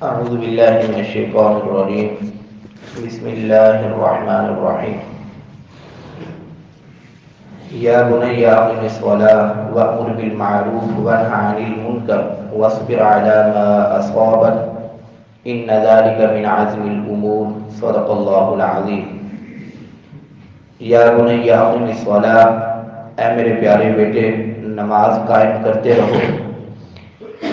أعوذ بالله من الشيطان الرجيم. بسم الله الرحمن الرحيم. يا بني أقم الصلاة وأمر بالمعروف وانه عن المنكر واصبر على ما أصابك إن ذلك من عزم الأمور. صدق الله العظيم. یا بنی اقم الصلاة، اے میرے پیارے بیٹے نماز قائم کرتے رہو.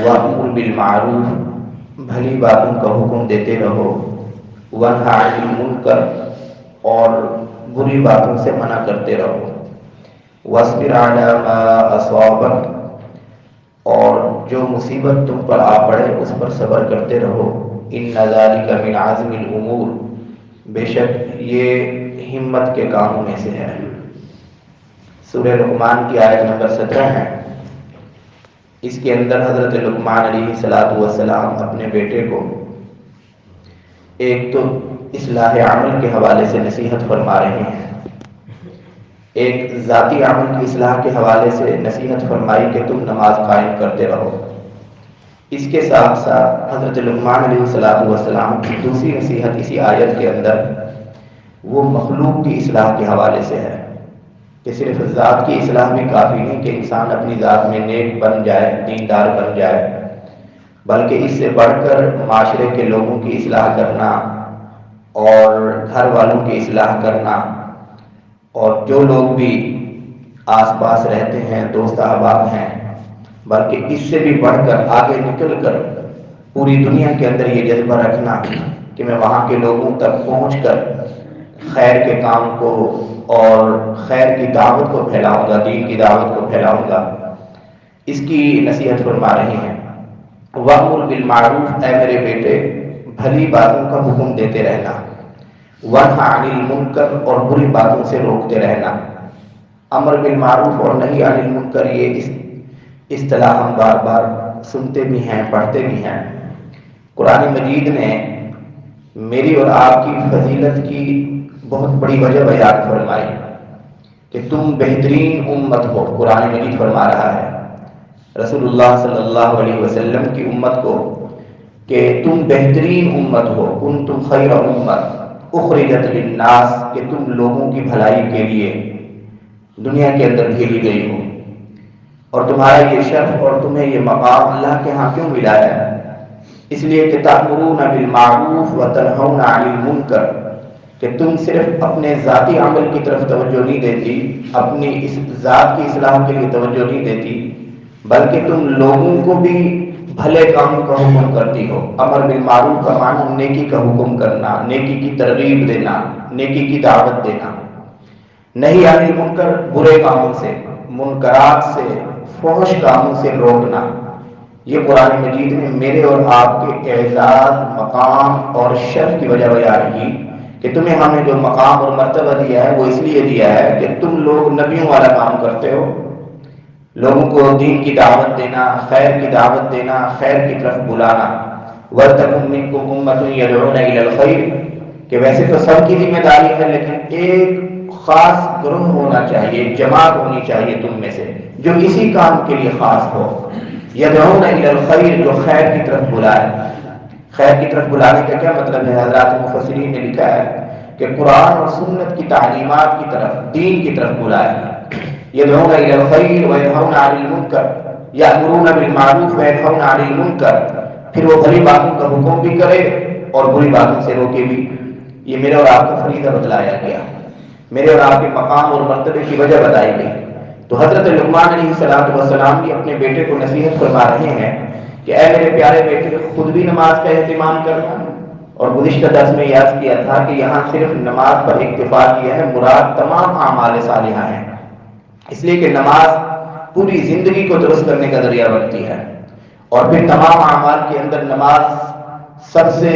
وأمر بالمعروف، بھلی باتوں کا حکم دیتے رہو. وانہ عن المنکر، اور بری باتوں سے منع کرتے رہو. واصبر علی ما اصابک، اور جو مصیبت تم پر آ پڑے اس پر صبر کرتے رہو. ان ذلک من عزم الامور، بے شک یہ ہمت کے کاموں میں سے ہے. سورہ لقمان کی آیت نمبر 17 ہے. اس کے اندر حضرت لقمان علیہ السلام اپنے بیٹے کو ایک تو اصلاح عمل کے حوالے سے نصیحت فرما رہے ہیں، ایک ذاتی عمل کی اصلاح کے حوالے سے نصیحت فرمائی کہ تم نماز قائم کرتے رہو. اس کے ساتھ ساتھ حضرت لقمان علیہ السلام کی دوسری نصیحت اسی آیت کے اندر وہ مخلوق کی اصلاح کے حوالے سے ہے کہ صرف ذات کی اصلاح بھی کافی نہیں کہ انسان اپنی ذات میں نیک بن جائے، دیندار بن جائے، بلکہ اس سے بڑھ کر معاشرے کے لوگوں کی اصلاح کرنا اور گھر والوں کی اصلاح کرنا، اور جو لوگ بھی آس پاس رہتے ہیں دوست احباب ہیں، بلکہ اس سے بھی بڑھ کر آگے نکل کر پوری دنیا کے اندر یہ جذبہ رکھنا کہ میں وہاں کے لوگوں تک پہنچ کر خیر کے کام کو اور خیر کی دعوت کو پھیلاؤں گا، دین کی دعوت کو پھیلاؤں گا، اس کی نصیحت فرما رہے ہیں. وَأْمُرْ بِالْمَعْرُوفِ، اے میرے بیٹے بھلی باتوں کا حکم دیتے رہنا. وَنْهَ عَنِ الْمُنْكَرِ، اور بری باتوں سے روکتے رہنا. امر بالمعروف اور نہی عن المنکر، یہ اصطلاح ہم بار بار سنتے بھی ہیں، پڑھتے بھی ہیں. قرآن مجید نے میری اور آپ کی فضیلت کی بہت بڑی وجہ بیان فرمائی کہ تم بہترین امت ہو. قرآن مجید فرما رہا ہے رسول اللہ صلی اللہ علیہ وسلم کی امت کو کہ تم بہترین امت ہو. کنتم خیر امت اخرجت للناس، کہ تم لوگوں کی بھلائی کے لیے دنیا کے اندر بھیجی گئی ہو. اور تمہارا یہ شرف اور تمہیں یہ مقام اللہ کے ہاں کیوں ملا ہے؟ اس لیے کہ تأمرون بالمعروف وتنہون عن المنکر، کہ تم صرف اپنے ذاتی عمل کی طرف توجہ نہیں دیتی، اپنی اس ذات کی اصلاح کے لیے توجہ نہیں دیتی، بلکہ تم لوگوں کو بھی بھلے کاموں کا حکم کرتی ہو. امر بالمعروف کا معنی نیکی کا حکم کرنا، نیکی کی ترغیب دینا، نیکی کی دعوت دینا. نہی عن المنکر، برے کاموں سے، منکرات سے، فحش کاموں سے روکنا. یہ قرآن مجید نے میرے اور آپ کے اعزاز، مقام اور شرف کی وجہ بیان کی کہ تمہیں ہمیں جو مقام اور مرتبہ دیا ہے وہ اس لیے دیا ہے کہ تم لوگ نبیوں والا کام کرتے ہو، لوگوں کو دین کی دعوت دینا، خیر کی دعوت دینا، خیر کی طرف بلانا. وَلْتَكُن مِّنكُمْ أُمَّةٌ يَدْعُونَ إِلَى الْخَيْرِ، کہ ویسے تو سب کی ذمہ داری ہے لیکن ایک خاص گروہ ہونا چاہیے، جماعت ہونی چاہیے تم میں سے جو اسی کام کے لیے خاص ہو. يَدْعُونَ إِلَى الْخَيْرِ، جو خیر کی طرف بلائے. خیر کی طرف بلانے کا کیا مطلب ہے؟ حضرات مفسرین نے لکھا ہے کہ قرآن اور سنت کی تعلیمات کی طرف، دین کی طرف بلائے. يدعون إلى الخير وينهون عن المنكر يأمرون بالمعروف وينهون عن المنكر، پھر وہ بھلی باتوں کا حکم بھی کرے اور بری باتوں سے روکے بھی. یہ میرے اور آپ کو فریضہ بتلایا گیا، میرے اور آپ کے مقام اور مرتبے کی وجہ بتائی گئی. تو حضرت لقمان علیہ السلام بھی اپنے بیٹے کو نصیحت فرما رہے ہیں کہ اے میرے پیارے بیٹے خود بھی نماز کا اہتمام کرنا. اور گزشتہ درس میں یاد کیا تھا کہ یہاں صرف نماز پر اکتفا کیا ہے، مراد تمام اعمال صالحہ ہیں، اس لیے کہ نماز پوری زندگی کو درست کرنے کا ذریعہ بنتی ہے. اور پھر تمام اعمال کے اندر نماز سب سے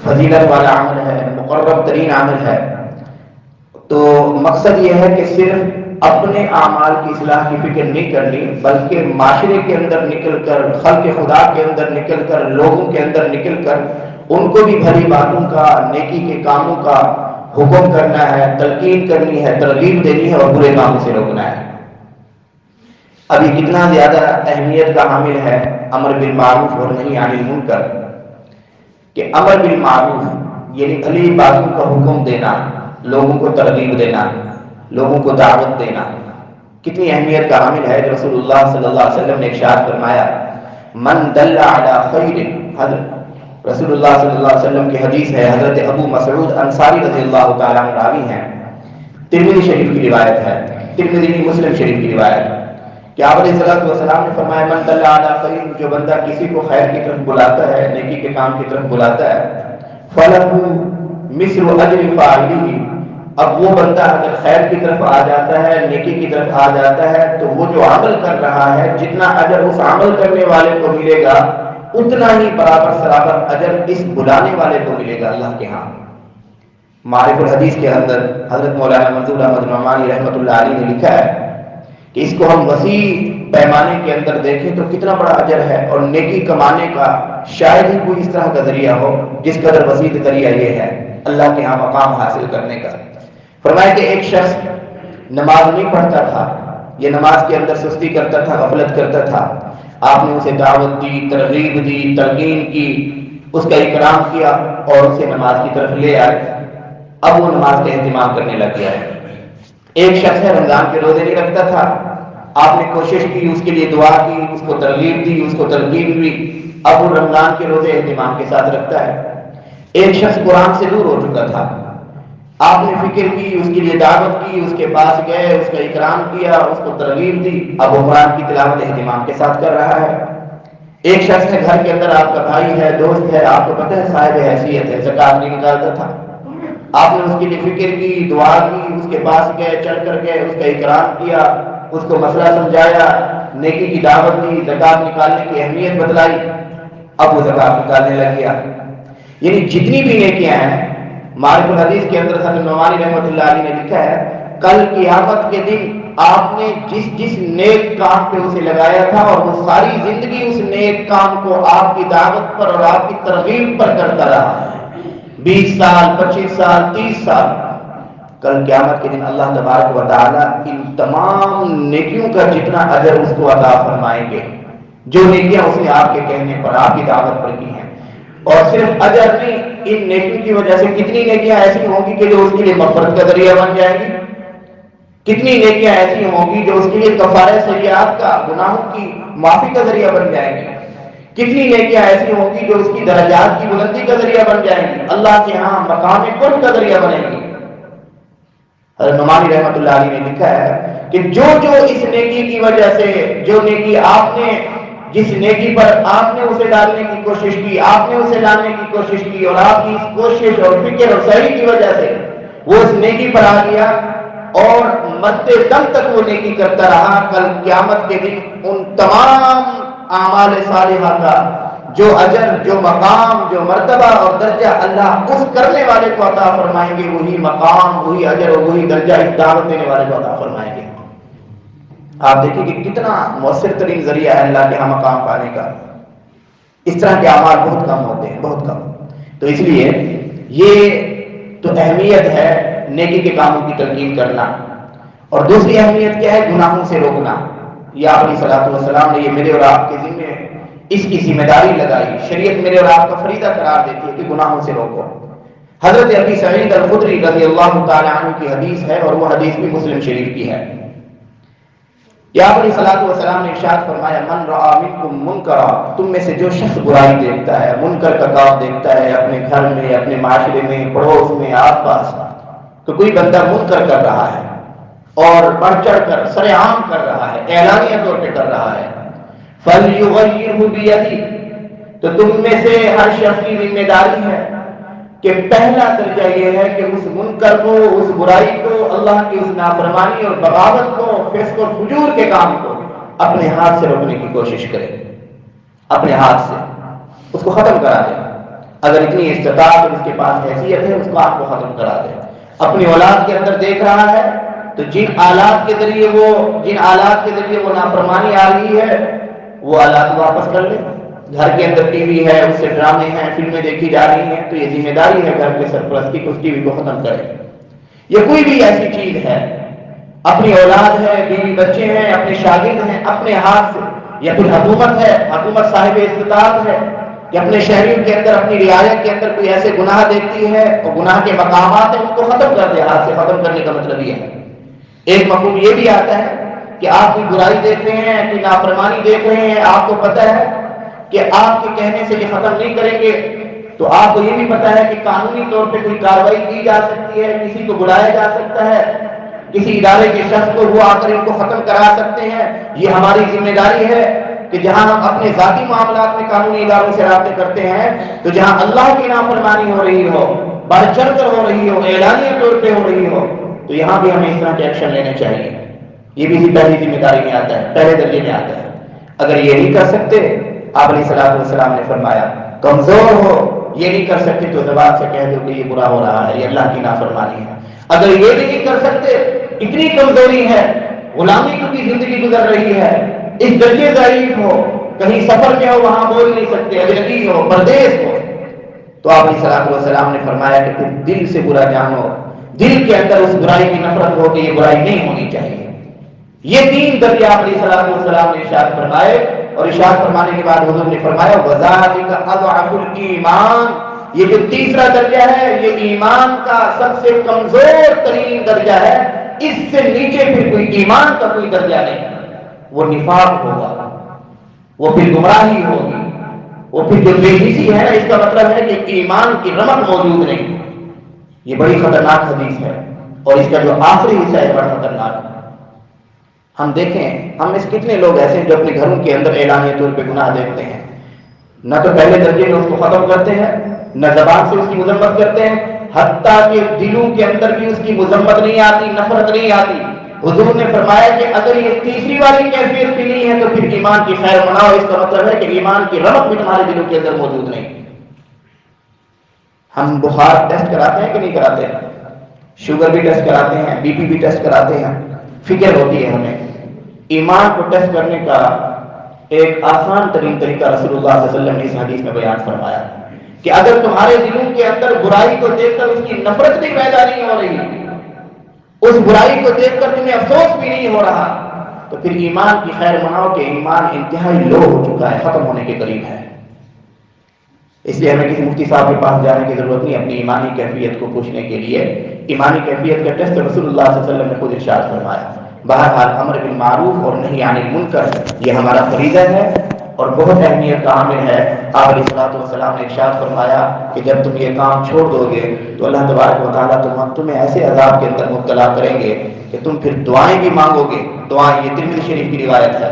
فضیلت والا عمل ہے، مقرب ترین عمل ہے. تو مقصد یہ ہے کہ صرف اپنے اعمال کی اصلاح کی فکر نہیں کرنی، بلکہ معاشرے کے اندر نکل کر، خلق خدا کے اندر نکل کر، لوگوں کے اندر نکل کر ان کو بھی بھلی باتوں کا، نیکی کے کاموں کا حکم کرنا ہے، تلقین کرنی ہے، ترغیب دینی ہے اور برے کاموں سے روکنا ہے. ابھی کتنا زیادہ اہمیت کا حامل ہے امر بالمعروف اور نہی عن المنکر. کہ امر بالمعروف یعنی بھلی باتوں کا حکم دینا، لوگوں کو ترغیب دینا، لوگوں کو دعوت دینا کتنی اہمیت کا حامل ہے۔ رسول اللہ صلی اللہ علیہ وسلم نے ارشاد فرمایا من دل علی خیر، حضرت رسول اللہ صلی اللہ علیہ وسلم کی حدیث ہے، حضرت ابو مسعود انصاری رضی اللہ تعالیٰ عنہ راوی ہیں، ترمذی شریف کی روایت ہے، ترمذی کی مسلم شریف کی روایت کہ آپ علیہ السلام نے فرمایا من دل علی خیر، جو بندہ کسی کو خیر کی طرف بلاتا ہے، نیکی کے کام کی طرف بلاتا ہے، فَلَهُ مِثْلُ أَجْرِ فَاعِلِهِ، اب وہ بندہ اگر خیر کی طرف آ جاتا ہے، نیکی کی طرف آ جاتا ہے، تو وہ جو عمل کر رہا ہے جتنا اجر اس عمل کرنے والے کو ملے گا اتنا ہی برابر سرابر اجر اس بلانے والے کو ملے گا اللہ کے ہاں۔ معارف الحدیث کے اندر حضرت مولانا منظور احمد نعمانی رحمۃ اللہ علیہ نے لکھا ہے کہ اس کو ہم وسیع پیمانے کے اندر دیکھیں تو کتنا بڑا اجر ہے، اور نیکی کمانے کا شاید ہی کوئی اس طرح کا ذریعہ ہو جس قدر وسیع ذریعہ یہ ہے اللہ کے ہاں مقام حاصل کرنے کا۔ فرمایا کہ ایک شخص نماز نہیں پڑھتا تھا، یہ نماز کے اندر سستی کرتا تھا، غفلت کرتا تھا، آپ نے اسے دعوت دی، ترغیب دی، تلقین کی، اس کا اکرام کیا اور اسے نماز کی طرف لے آئے، اب وہ نماز کا اہتمام کرنے لگ گیا ہے۔ ایک شخص ہے رمضان کے روزے نہیں رکھتا تھا، آپ نے کوشش کی، اس کے لیے دعا کی، اس کو ترغیب دی، اس کو تلقین دی، اب وہ رمضان کے روزے اہتمام کے ساتھ رکھتا ہے۔ ایک شخص قرآن سے دور ہو چکا تھا، آپ نے فکر کی، اس کے لیے دعوت کی، اس کے پاس گئے، اس کا اکرام کیا، اس کو ترغیب دی، اب وہ قرآن کی تلاوت اہتمام کے ساتھ کر رہا ہے۔ ایک شخص ہے گھر کے اندر، آپ کا بھائی ہے، دوست ہے، آپ کو پتہ ہے صاحب حیثیت ہے، زکات نہیں نکالتا تھا، آپ نے اس کے لیے فکر کی، دعا کی، اس کے پاس گئے، چڑھ کر گئے، اس کا اکرام کیا، اس کو مسئلہ سمجھایا، نیکی کی دعوت دی، زکات نکالنے کی اہمیت بتلائی، اب وہ زکات نکالنے لگ گیا۔ یعنی جتنی بھی نیکیاں ہیں، معارف الحدیث کے اندر حضرت نعمانی رحمۃ اللہ علیہ نے لکھا ہے کل قیامت کے دن آپ نے جس نیک کام پہ اسے لگایا تھا اور وہ ساری زندگی اس نیک کام کو آپ کی دعوت پر اور آپ کی ترغیب پر کرتا رہا، 20 سال، 25 سال، 30 سال، کل قیامت کے دن اللہ تبارک و تعالیٰ ان تمام نیکیوں کا جتنا اجر اس کو عطا فرمائیں گے جو نیکیاں اس نے آپ کے کہنے پر، آپ کی دعوت پر کی ہیں۔ اور صرف اجر نہیں، ان نیکیوں کی وجہ سے کتنی نیکیاں ایسی ہوں گی کہ جو اس کے لیے مغفرت کا ذریعہ بن جائے گی، کتنی نیکیاں ایسی ہوں گی جو اس کے لیے کفارہ سیئات کا، گناہوں کی معافی کا ذریعہ بن جائیں گی، کتنی نیکیاں ایسی ہوں گی جو اس کی درجات کی بلندی کا ذریعہ بن جائیں گی، اللہ کے ہاں مقام قرب کا ذریعہ بنے گی۔ حضرت نعمانی رحمۃ اللہ علیہ نے لکھا ہے کہ جو اس نیکی کی وجہ سے، جو نیکی آپ نے، جس نیکی پر آپ نے اسے ڈالنے کی کوشش کی، آپ نے اسے لانے کی کوشش کی، اور آپ کی اس کوشش اور فکر اور سعی کی وجہ سے وہ اس نیکی پر آ گیا اور مدتے دم تک وہ نیکی کرتا رہا، کل قیامت کے دن ان تمام اعمال صالحہ کا جو اجر، جو مقام، جو مرتبہ اور درجہ اللہ اس کرنے والے کو عطا فرمائیں گے، وہی مقام، وہی اجر اور وہی درجہ اس دعوت دینے والے کو عطا فرمائیں گے۔ آپ دیکھیں کہ کتنا مؤثر ترین ذریعہ ہے اللہ کے ہاں مقام پانے کا۔ اس طرح کے اعمال بہت کم ہوتے ہیں، بہت کم۔ تو اس لیے یہ تو اہمیت ہے نیکی کے کاموں کی تلقین کرنا، اور دوسری اہمیت کیا ہے؟ گناہوں سے روکنا۔ یہ آپ علیہ الصلوۃ والسلام نے یہ میرے اور آپ کے ذمے اس کی ذمہ داری لگائی، شریعت میرے اور آپ کا فریضہ قرار دیتی ہے کہ گناہوں سے روکو۔ حضرت ابی سعید الخدری رضی اللہ تعالی عنہ کی حدیث ہے، اور وہ حدیث بھی مسلم شریف کی ہے۔ یا علیہ الصلوۃ والسلام نے ارشاد فرمایا من رأى منکم منکرا، تم میں سے جو شخص برائی دیکھتا ہے، منکر کا کام دیکھتا ہے اپنے گھر میں، اپنے معاشرے میں، پڑوس میں، آس پاس، تو کوئی بندہ منکر کر رہا ہے اور بڑھ چڑھ کر سر عام کر رہا ہے، اعلانیہ طور پہ کر رہا ہے، فَلْيُغَيِّرْهُ بِيَدِهِ، تو تم میں سے ہر شخص کی ذمہ داری ہے کہ پہلا درجہ یہ ہے کہ اس منکر کو، اس برائی کو، اللہ کی اس نافرمانی اور بغاوت کو، فسق اور فجور کے کام کو اپنے ہاتھ سے روکنے کی کوشش کرے، اپنے ہاتھ سے اس کو ختم کرا دے۔ اگر اتنی استطاعت اور اس کے پاس حیثیت ہے، اس کو آپ کو ختم کرا دے۔ اپنی اولاد کے اندر دیکھ رہا ہے تو جن آلات کے ذریعے وہ نافرمانی آ رہی ہے، وہ آلات واپس کر لے۔ گھر کے اندر ٹی وی ہے، اس سے ڈرامے ہیں، فلمیں دیکھی جا رہی ہیں، تو یہ ذمہ داری ہے گھر کے سرپرست کی، اس ٹی وی کو ختم کرے۔ یہ کوئی بھی ایسی چیز ہے، اپنی اولاد ہے، بیوی بچے ہیں، اپنے شاگرد ہیں، اپنے ہاتھ سے، یا پھر حکومت ہے، حکومت صاحب استطاعت ہے، کہ اپنے شہریوں کے اندر، اپنی رعایا کے اندر کوئی ایسے گناہ دیکھتی ہے اور گناہ کے مقامات ہیں، ان کو ختم کر دے، ہاتھ سے ختم کرنے کا مطلب یہ ہے۔ ایک مفہوم یہ بھی آتا ہے کہ آپ کوئی برائی دیکھ رہے ہیں، کوئی نافرمانی دیکھ رہے ہیں، آپ کو پتہ ہے کہ آپ کے کہنے سے یہ ختم نہیں کریں گے، تو آپ کو یہ بھی پتہ ہے کہ قانونی طور پہ کوئی کارروائی کی جا سکتی ہے، کسی کو بلایا جا سکتا ہے، کسی ادارے کے شخص کو وہ آ کر ان کو ختم کرا سکتے ہیں۔ یہ ہماری ذمہ داری ہے کہ جہاں ہم اپنے ذاتی معاملات میں قانونی اداروں سے رابطے کرتے ہیں، تو جہاں اللہ کی نافرمانی ہو رہی ہو، بڑھ چڑھ کر ہو رہی ہو، اعلانیہ طور پہ ہو رہی ہو، تو یہاں بھی ہمیں اس طرح کے ایکشن لینے چاہیے۔ یہ بھی پہلی ذمہ داری میں آتا ہے، پہلے درجے میں آتا ہے۔ اگر یہ نہیں کر سکتے، آپ علیہ الصلوۃ والسلام نے فرمایا کمزور ہو، یہ نہیں کر سکتے تو زبان سے کہہ دو کہ یہ برا ہو رہا ہے، یہ اللہ کی نافرمانی ہے۔ اگر یہ بھی نہیں کر سکتے، اتنی کمزوری ہے، غلامی کی زندگی گزر رہی ہے، اس درجے ضعیف ہو، کہیں سفر میں ہو وہاں بول نہیں سکتے، اجنبی ہو، پردیس ہو، تو آپ علیہ الصلوۃ والسلام نے فرمایا کہ تم دل سے برا جانو، دل کے اندر اس برائی کی نفرت ہو کہ یہ برائی نہیں ہونی چاہیے۔ یہ تین درجے آپ علیہ الصلوۃ والسلام نے ارشاد فرمائے، اور ارشاد فرمانے کے بعد حضور نے فرمایا وَذَلِكَ أَضْعَفُ الْإِيمَانِ، یہ جو تیسرا درجہ ہے یہ ایمان کا سب سے کمزور ترین درجہ ہے، اس سے نیچے پھر کوئی ایمان کا کوئی درجہ نہیں، وہ نفاق ہوگا، وہ پھر گمراہی ہوگی، وہ پھر جو بے حسی ہے نا، اس کا مطلب ہے کہ ایمان کی رمق موجود نہیں۔ یہ بڑی خطرناک حدیث ہے، اور اس کا جو آخری حصہ ہے بڑا خطرناک ہے۔ ہم دیکھیں ہم میں سے کتنے لوگ ایسے ہیں جو اپنے گھروں کے اندر اعلانیہ طور پہ گناہ دیکھتے ہیں، نہ تو پہلے درجے میں اس کو ختم کرتے ہیں، نہ زبان سے اس کی مذمت کرتے ہیں، حتیٰ کہ دلوں کے اندر بھی اس کی مذمت نہیں آتی، نفرت نہیں آتی۔ حضور نے فرمایا کہ اگر یہ تیسری والی کیفیت بھی نہیں ہے تو پھر ایمان کی خیر مناؤ، اس کا مطلب ہے کہ ایمان کی رمق بھی تمہارے دلوں کے اندر موجود نہیں۔ ہم بخار ٹیسٹ کراتے ہیں کہ نہیں کراتے ہیں؟ شوگر بھی ٹیسٹ کراتے ہیں، بی پی بھی ٹیسٹ کراتے ہیں، فکر ہوتی ہے ہمیں۔ ایمان کو ٹیسٹ کرنے کا ایک آسان ترین طریقہ رسول اللہ صلی اللہ علیہ وسلم نے اس حدیث میں بیان فرمایا کہ اگر تمہارے دلوں کے اندر برائی کو دیکھ کر اس کی نفرت بھی پیدا نہیں ہو رہی، اس برائی کو دیکھ کر تمہیں افسوس بھی نہیں ہو رہا، تو پھر ایمان کی خیر مناؤ کہ ایمان انتہائی لو ہو چکا ہے، ختم ہونے کے قریب ہے۔ اس لیے ہمیں کسی مفتی صاحب کے پاس جانے کی ضرورت نہیں، اپنی ایمانی کیفیت کو پوچھنے کے لیے۔ ایمانی کیفیت کا ٹیسٹ رسول اللہ صلی اللہ علیہ وسلم نے خود ارشاد فرمایا۔ بہرحال امر بالمعروف اور نہی عن المنکر یہ ہمارا فریضہ ہے اور بہت اہمیت کا عامل ہے۔ آپ علیہ الصلوۃ والسلام نے ارشاد فرمایا کہ جب تم یہ کام چھوڑ دو گے تو اللہ تبارک و تعالیٰ تمہیں ایسے عذاب کے اندر مبتلا کریں گے کہ تم پھر دعائیں بھی مانگو گے، دعائیں، یہ ترمذی شریف کی روایت ہے،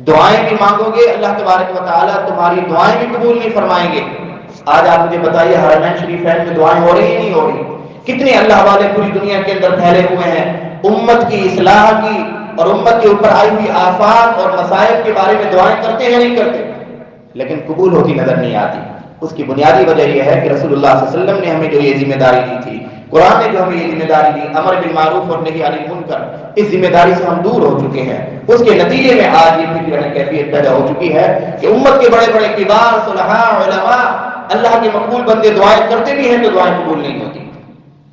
دعائیں بھی مانگو گے، اللہ تبارک و تعالیٰ تمہاری دعائیں بھی قبول نہیں فرمائیں گے۔ آج آپ مجھے بتائیے حرمین شریفین میں دعائیں ہو رہی ہیں نہیں ہو رہی؟ کتنے اللہ والے پوری دنیا کے اندر پھیلے ہوئے ہیں، امت کی اصلاح کی اور امت کے اوپر آئی ہوئی آفات اور مصائب کے بارے میں دعائیں کرتے ہیں نہیں کرتے، لیکن قبول ہوتی نظر نہیں آتی۔ اس کی بنیادی وجہ یہ ہے کہ رسول اللہ صلی اللہ علیہ وسلم نے ہمیں جو یہ ذمہ داری دی تھی، قرآن نے جو ہمیں یہ ذمہ داری دی، امر بالمعروف اور نہی عن المنکر، اس ذمہ داری سے ہم دور ہو چکے ہیں۔ اس کے نتیجے میں آج یہ فکر کیفیت پیدا ہو چکی ہے کہ امت کے بڑے بڑے کبار، صلحاء، علماء، اللہ کے مقبول بندے دعائیں کرتے بھی ہیں تو دعائیں قبول نہیں ہوتی۔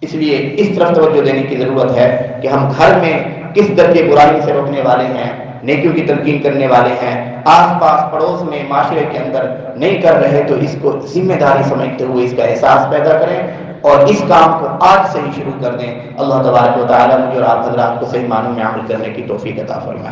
اس لیے اس طرف توجہ دینے کی ضرورت ہے کہ ہم گھر میں کس درجے برائی سے روکنے والے ہیں، نیکیوں کی تلقین کرنے والے ہیں، آس پاس پڑوس میں، معاشرے کے اندر نہیں کر رہے تو اس کو ذمہ داری سمجھتے ہوئے اس کا احساس پیدا کریں اور اس کام کو آج سے ہی شروع کر دیں۔ اللہ تبارک و تعالیٰ مجھے اور آپ حضرات کو صحیح معنوں میں عمل کرنے کی توفیق عطا فرمائے۔